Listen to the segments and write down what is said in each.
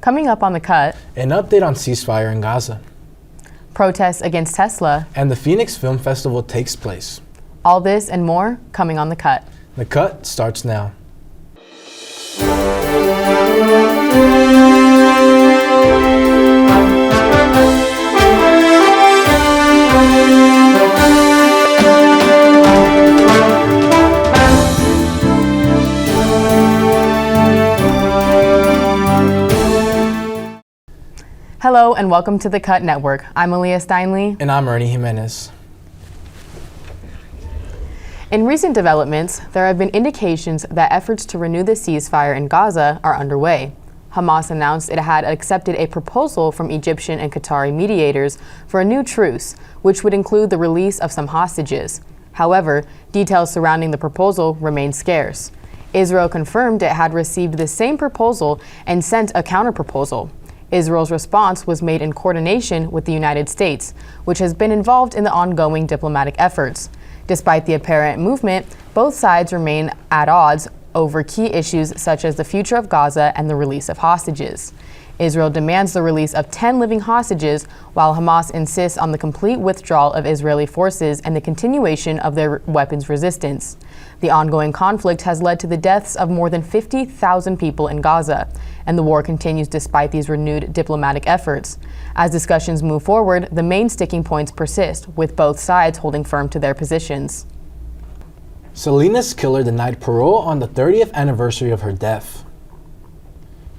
Coming up on The Cut, an update on ceasefire in Gaza, protests against Tesla, and the Phoenix Film Festival takes place. All this and more coming on The Cut. The Cut starts now. Hello and welcome to The Cut Network. I'm Aaliyah Steinley. And I'm Ernie Jimenez. In recent developments, there have been indications that efforts to renew the ceasefire in Gaza are underway. Hamas announced it had accepted a proposal from Egyptian and Qatari mediators for a new truce, which would include the release of some hostages. However, details surrounding the proposal remain scarce. Israel confirmed it had received the same proposal and sent a counterproposal. Israel's response was made in coordination with the United States, which has been involved in the ongoing diplomatic efforts. Despite the apparent movement, both sides remain at odds over key issues such as the future of Gaza and the release of hostages. Israel demands the release of 10 living hostages, while Hamas insists on the complete withdrawal of Israeli forces and the continuation of their weapons resistance. The ongoing conflict has led to the deaths of more than 50,000 people in Gaza, and the war continues despite these renewed diplomatic efforts. As discussions move forward, the main sticking points persist, with both sides holding firm to their positions. Selena's killer denied parole on the 30th anniversary of her death.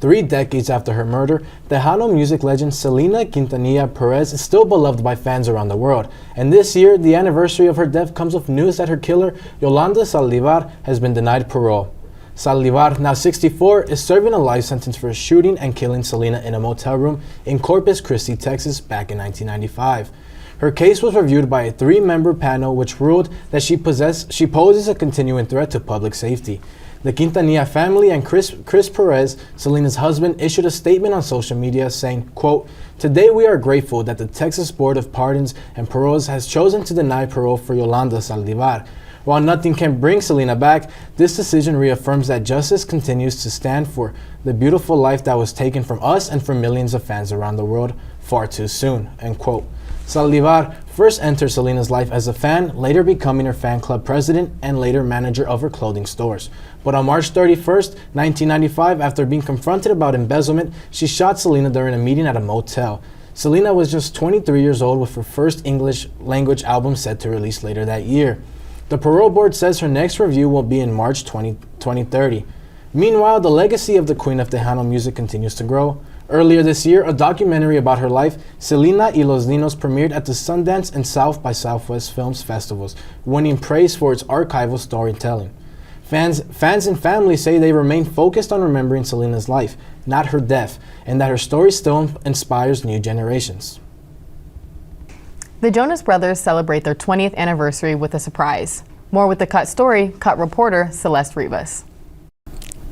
3 decades after her murder, Tejano music legend Selena Quintanilla Perez is still beloved by fans around the world. And this year, the anniversary of her death comes with news that her killer, Yolanda Saldívar, has been denied parole. Saldívar, now 64, is serving a life sentence for shooting and killing Selena in a motel room in Corpus Christi, Texas, back in 1995. Her case was reviewed by a 3-member panel which ruled that she poses a continuing threat to public safety. The Quintanilla family and Chris Perez, Selena's husband, issued a statement on social media saying, quote, "Today we are grateful that the Texas Board of Pardons and Paroles has chosen to deny parole for Yolanda Saldívar. While nothing can bring Selena back, this decision reaffirms that justice continues to stand for the beautiful life that was taken from us and from millions of fans around the world far too soon," end quote. Saldívar first entered Selena's life as a fan, later becoming her fan club president and later manager of her clothing stores. But on March 31st, 1995, after being confronted about embezzlement, she shot Selena during a meeting at a motel. Selena was just 23 years old with her first English language album set to release later that year. The parole board says her next review will be in March 2030. Meanwhile, the legacy of the Queen of Tejano music continues to grow. Earlier this year, a documentary about her life, Selena y los Niños, premiered at the Sundance and South by Southwest Films festivals, winning praise for its archival storytelling. Fans and family say they remain focused on remembering Selena's life, not her death, and that her story still inspires new generations. The Jonas Brothers celebrate their 20th anniversary with a surprise. More with The Cut story, Cut reporter Celeste Rivas.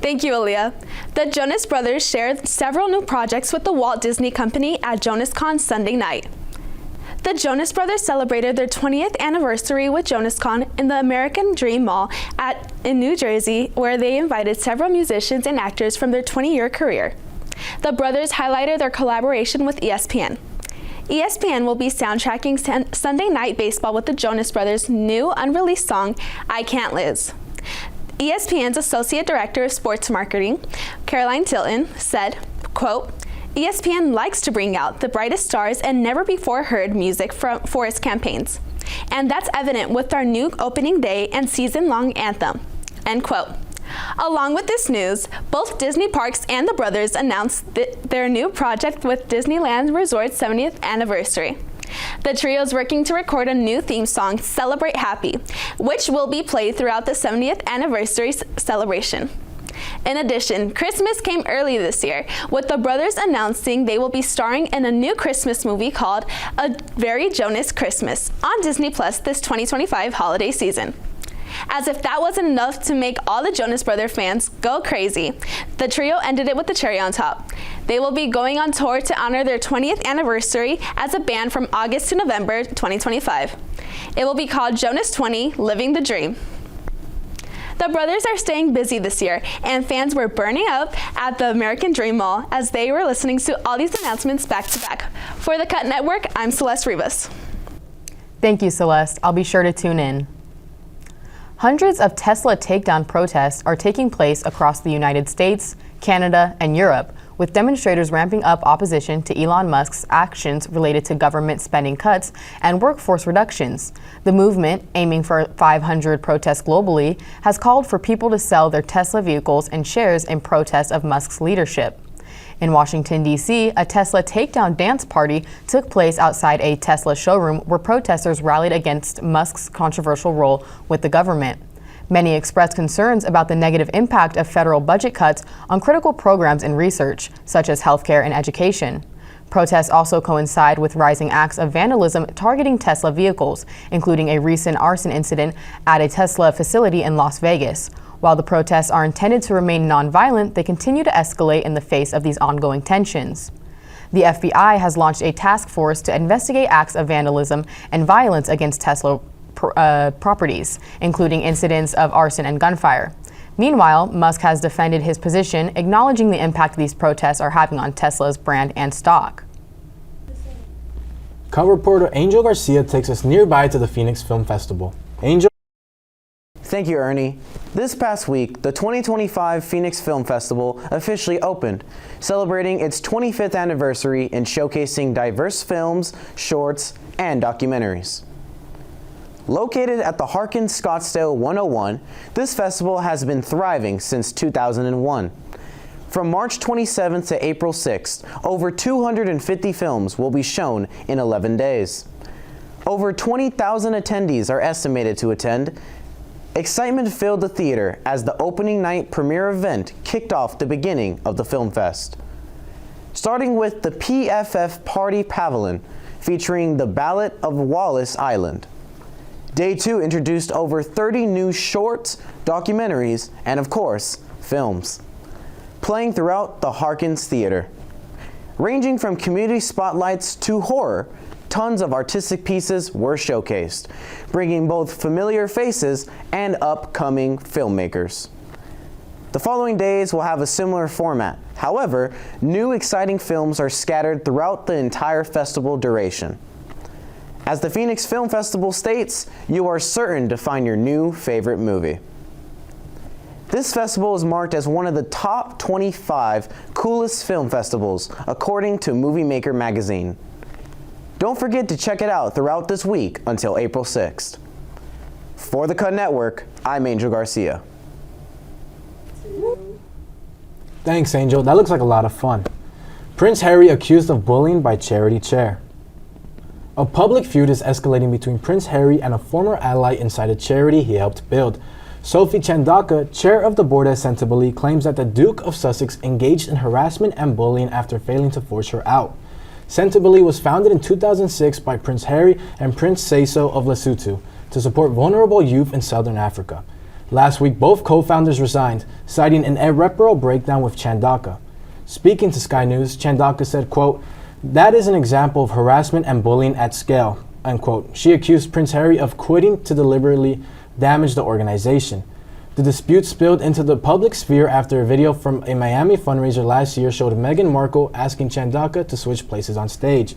Thank you, Aaliyah. The Jonas Brothers shared several new projects with the Walt Disney Company at JonasCon Sunday night. The Jonas Brothers celebrated their 20th anniversary with JonasCon in the American Dream Mall in New Jersey, where they invited several musicians and actors from their 20-year career. The brothers highlighted their collaboration with ESPN. ESPN will be soundtracking Sunday Night Baseball with the Jonas Brothers' new unreleased song, I Can't Liz. ESPN's Associate Director of Sports Marketing, Caroline Tilton, said, quote, ESPN likes to bring out the brightest stars and never-before-heard music for its campaigns. And that's evident with our new opening day and season-long anthem, end quote. Along with this news, both Disney Parks and the brothers announced their new project with Disneyland Resort's 70th anniversary. The trio is working to record a new theme song, Celebrate Happy, which will be played throughout the 70th anniversary celebration. In addition, Christmas came early this year, with the brothers announcing they will be starring in a new Christmas movie called A Very Jonas Christmas on Disney Plus this 2025 holiday season. As if that wasn't enough to make all the Jonas Brothers fans go crazy, the trio ended it with the cherry on top. They will be going on tour to honor their 20th anniversary as a band from August to November 2025. It will be called Jonas 20, Living the Dream. The brothers are staying busy this year, and fans were burning up at the American Dream Mall as they were listening to all these announcements back to back. For the Cut Network, I'm Celeste Rivas. Thank you, Celeste. I'll be sure to tune in. Hundreds of Tesla takedown protests are taking place across the United States, Canada, and Europe, with demonstrators ramping up opposition to Elon Musk's actions related to government spending cuts and workforce reductions. The movement, aiming for 500 protests globally, has called for people to sell their Tesla vehicles and shares in protest of Musk's leadership. In Washington, D.C., a Tesla takedown dance party took place outside a Tesla showroom where protesters rallied against Musk's controversial role with the government. Many expressed concerns about the negative impact of federal budget cuts on critical programs and research, such as healthcare and education. Protests also coincide with rising acts of vandalism targeting Tesla vehicles, including a recent arson incident at a Tesla facility in Las Vegas. While the protests are intended to remain nonviolent, they continue to escalate in the face of these ongoing tensions. The FBI has launched a task force to investigate acts of vandalism and violence against Tesla properties, including incidents of arson and gunfire. Meanwhile, Musk has defended his position, acknowledging the impact these protests are having on Tesla's brand and stock. Cover reporter Angel Garcia takes us nearby to the Phoenix Film Festival. Angel? Thank you, Ernie. This past week, the 2025 Phoenix Film Festival officially opened, celebrating its 25th anniversary and showcasing diverse films, shorts, and documentaries. Located at the Harkins Scottsdale 101, this festival has been thriving since 2001. From March 27th to April 6th, over 250 films will be shown in 11 days. Over 20,000 attendees are estimated to attend. Excitement filled the theater as the opening night premiere event kicked off the beginning of the Film Fest. Starting with the PFF Party Pavilion, featuring The Ballad of Wallace Island. Day 2 introduced over 30 new shorts, documentaries, and of course, films, playing throughout the Harkins Theater. Ranging from community spotlights to horror, tons of artistic pieces were showcased, bringing both familiar faces and upcoming filmmakers. The following days will have a similar format. However, new exciting films are scattered throughout the entire festival duration. As the Phoenix Film Festival states, you are certain to find your new favorite movie. This festival is marked as one of the top 25 coolest film festivals, according to Movie Maker magazine. Don't forget to check it out throughout this week until April 6th. For the Cut Network, I'm Angel Garcia. Thanks, Angel. That looks like a lot of fun. Prince Harry accused of bullying by Charity Chair. A public feud is escalating between Prince Harry and a former ally inside a charity he helped build. Sophie Chandaka, chair of the board at Sensibly, claims that the Duke of Sussex engaged in harassment and bullying after failing to force her out. Sensibly was founded in 2006 by Prince Harry and Prince Seiso of Lesotho to support vulnerable youth in Southern Africa. Last week, both co-founders resigned, citing an irreparable breakdown with Chandaka. Speaking to Sky News, Chandaka said, quote, "That is an example of harassment and bullying at scale," unquote. She accused Prince Harry of quitting to deliberately damage the organization. The dispute spilled into the public sphere after a video from a Miami fundraiser last year showed Meghan Markle asking Chandaka to switch places on stage.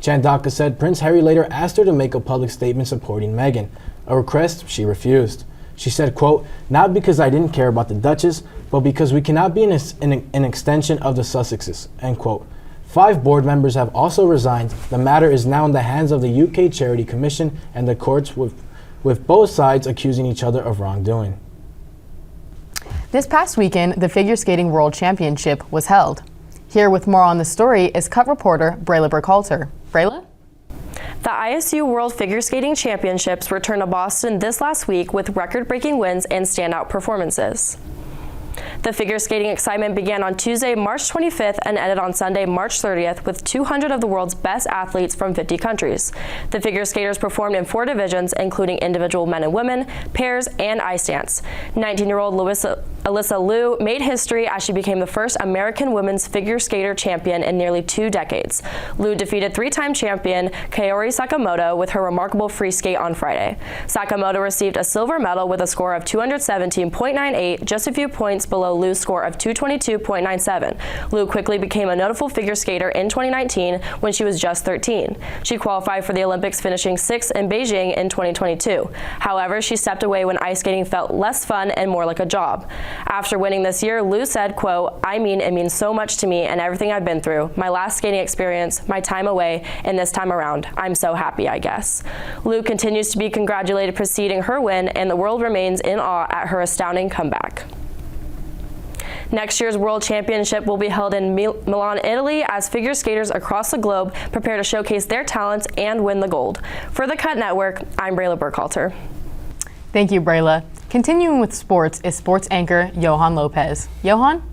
Chandaka said Prince Harry later asked her to make a public statement supporting Meghan, a request she refused. She said, quote, "Not because I didn't care about the Duchess, but because we cannot be an extension of the Sussexes," end quote. 5 board members have also resigned. The matter is now in the hands of the UK Charity Commission and the courts, with both sides accusing each other of wrongdoing. This past weekend, the Figure Skating World Championship was held. Here with more on the story is Cut reporter Brayla Burkhalter. Brayla? The ISU World Figure Skating Championships returned to Boston this last week with record-breaking wins and standout performances. The figure skating excitement began on Tuesday, March 25th and ended on Sunday, March 30th with 200 of the world's best athletes from 50 countries. The figure skaters performed in 4 divisions, including individual men and women, pairs, and ice dance. 19-year-old Alyssa Liu made history as she became the first American women's figure skater champion in nearly 2 decades. Liu defeated 3-time champion Kaori Sakamoto with her remarkable free skate on Friday. Sakamoto received a silver medal with a score of 217.98, just a few points below Liu's score of 222.97. Liu quickly became a notable figure skater in 2019 when she was just 13. She qualified for the Olympics, finishing 6th in Beijing in 2022. However, she stepped away when ice skating felt less fun and more like a job. After winning this year, Liu said, quote, "I mean, it means so much to me and everything I've been through, my last skating experience, my time away, and this time around. I'm so happy, I guess." Liu continues to be congratulated preceding her win, and the world remains in awe at her astounding comeback. Next year's World Championship will be held in Milan, Italy, as figure skaters across the globe prepare to showcase their talents and win the gold. For the Cut Network, I'm Brayla Burkhalter. Thank you, Brayla. Continuing with sports is sports anchor Johan Lopez. Johan?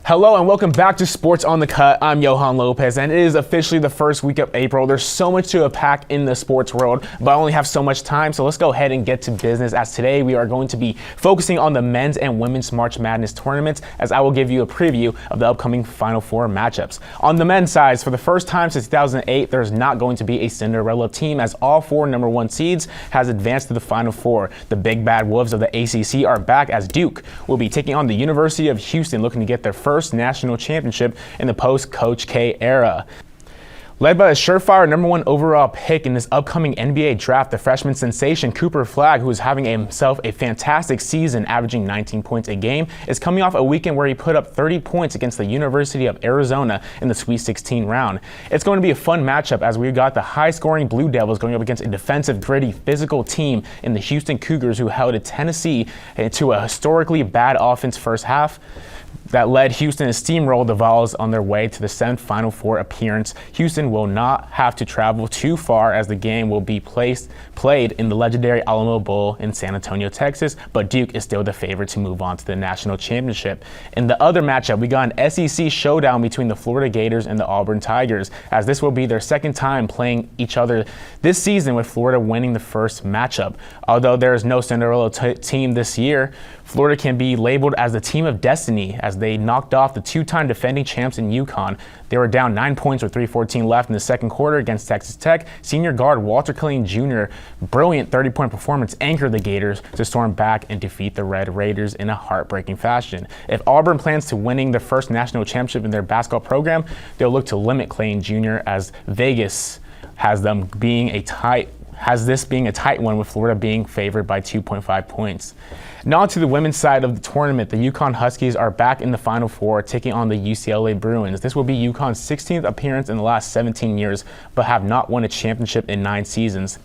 Hello and welcome back to Sports on the Cut. I'm Johan Lopez, and it is officially the first week of April. There's so much to unpack in the sports world, but I only have so much time, so let's go ahead and get to business, as today we are going to be focusing on the men's and women's March Madness tournaments, as I will give you a preview of the upcoming Final Four matchups. On the men's side, for the first time since 2008, there's not going to be a Cinderella team, as all 4 number 1 seeds has advanced to the Final Four. The Big Bad Wolves of the ACC are back, as Duke will be taking on the University of Houston, looking to get their first national championship in the post-Coach K era. Led by a surefire number 1 overall pick in this upcoming NBA draft, the freshman sensation Cooper Flagg, who is having himself a fantastic season, averaging 19 points a game, is coming off a weekend where he put up 30 points against the University of Arizona in the Sweet 16 round. It's going to be a fun matchup, as we've got the high-scoring Blue Devils going up against a defensive, gritty, physical team in the Houston Cougars, who held Tennessee to a historically bad offense first half that led Houston to steamroll the Vols on their way to the 7th Final Four appearance. Houston will not have to travel too far, as the game will be played in the legendary Alamo Bowl in San Antonio, Texas, but Duke is still the favorite to move on to the national championship. In the other matchup, we got an SEC showdown between the Florida Gators and the Auburn Tigers, as this will be their second time playing each other this season, with Florida winning the first matchup. Although there is no Cinderella team this year, Florida can be labeled as the team of destiny, as they knocked off the 2-time defending champs in UConn. They were down 9 points with 3:14 left in the second quarter against Texas Tech. Senior guard Walter Killeen Jr., brilliant 30-point performance, anchored the Gators to storm back and defeat the Red Raiders in a heartbreaking fashion. If Auburn plans to winning their first national championship in their basketball program, they'll look to limit Killeen Jr., as Vegas has this being a tight one, with Florida being favored by 2.5 points. Now to the women's side of the tournament, the UConn Huskies are back in the Final Four, taking on the UCLA Bruins. This will be UConn's 16th appearance in the last 17 years, but have not won a championship in 9 seasons.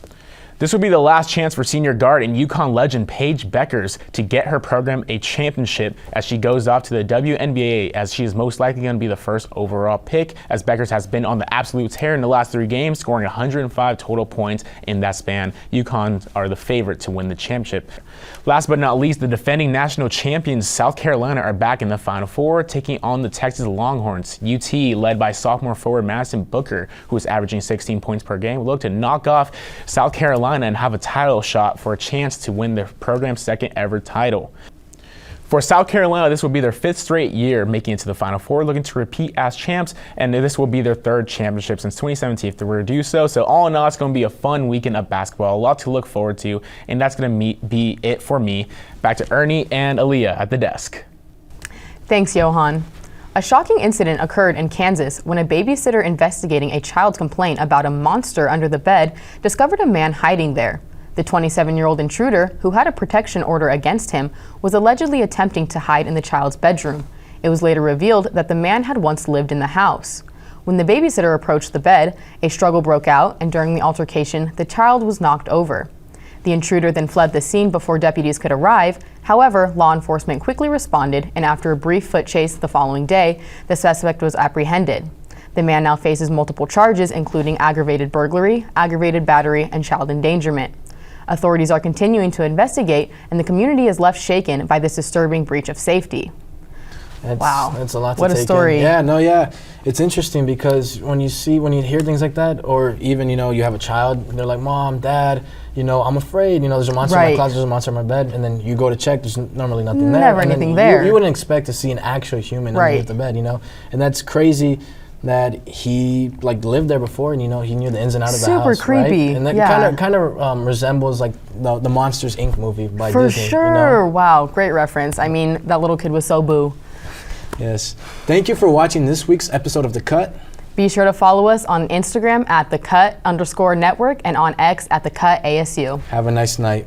This will be the last chance for senior guard and UConn legend Paige Beckers to get her program a championship, as she goes off to the WNBA, as she is most likely going to be the first overall pick, as Beckers has been on the absolute tear in the last 3 games, scoring 105 total points in that span. UConn are the favorite to win the championship. Last but not least, the defending national champions South Carolina are back in the Final Four, taking on the Texas Longhorns. UT, led by sophomore forward Madison Booker, who is averaging 16 points per game, will look to knock off South Carolina and have a title shot for a chance to win their program's second ever title. For South Carolina, this will be their 5th straight year making it to the Final Four, looking to repeat as champs, and this will be their 3rd championship since 2017 if they were to do so. So all in all, it's going to be a fun weekend of basketball, a lot to look forward to, and that's going to be it for me. Back to Ernie and Aaliyah at the desk. Thanks, Johan. A shocking incident occurred in Kansas when a babysitter investigating a child's complaint about a monster under the bed discovered a man hiding there. The 27-year-old intruder, who had a protection order against him, was allegedly attempting to hide in the child's bedroom. It was later revealed that the man had once lived in the house. When the babysitter approached the bed, a struggle broke out, and during the altercation, the child was knocked over. The intruder then fled the scene before deputies could arrive. However, law enforcement quickly responded, and after a brief foot chase the following day, the suspect was apprehended. The man now faces multiple charges, including aggravated burglary, aggravated battery, and child endangerment. Authorities are continuing to investigate, and the community is left shaken by this disturbing breach of safety. Wow. That's a lot to What a take story. in. Yeah. It's interesting because when you hear things like that, or even, you have a child, and they're like, Mom, Dad, I'm afraid, there's a monster in my Right. closet, there's a monster in my bed, and then you go to check, there's normally nothing there. Never and anything then there. You wouldn't expect to see an actual human Right. underneath the bed, And that's crazy that he lived there before, and he knew the ins and outs of the house. Super creepy. Right? And that Yeah. kind of resembles the Monsters Inc. movie by For Disney. sure. Wow, great reference. I mean, that little kid was so boo. Yes. Thank you for watching this week's episode of The Cut. Be sure to follow us on Instagram at @thecut_network and on X at @thecut ASU. Have a nice night.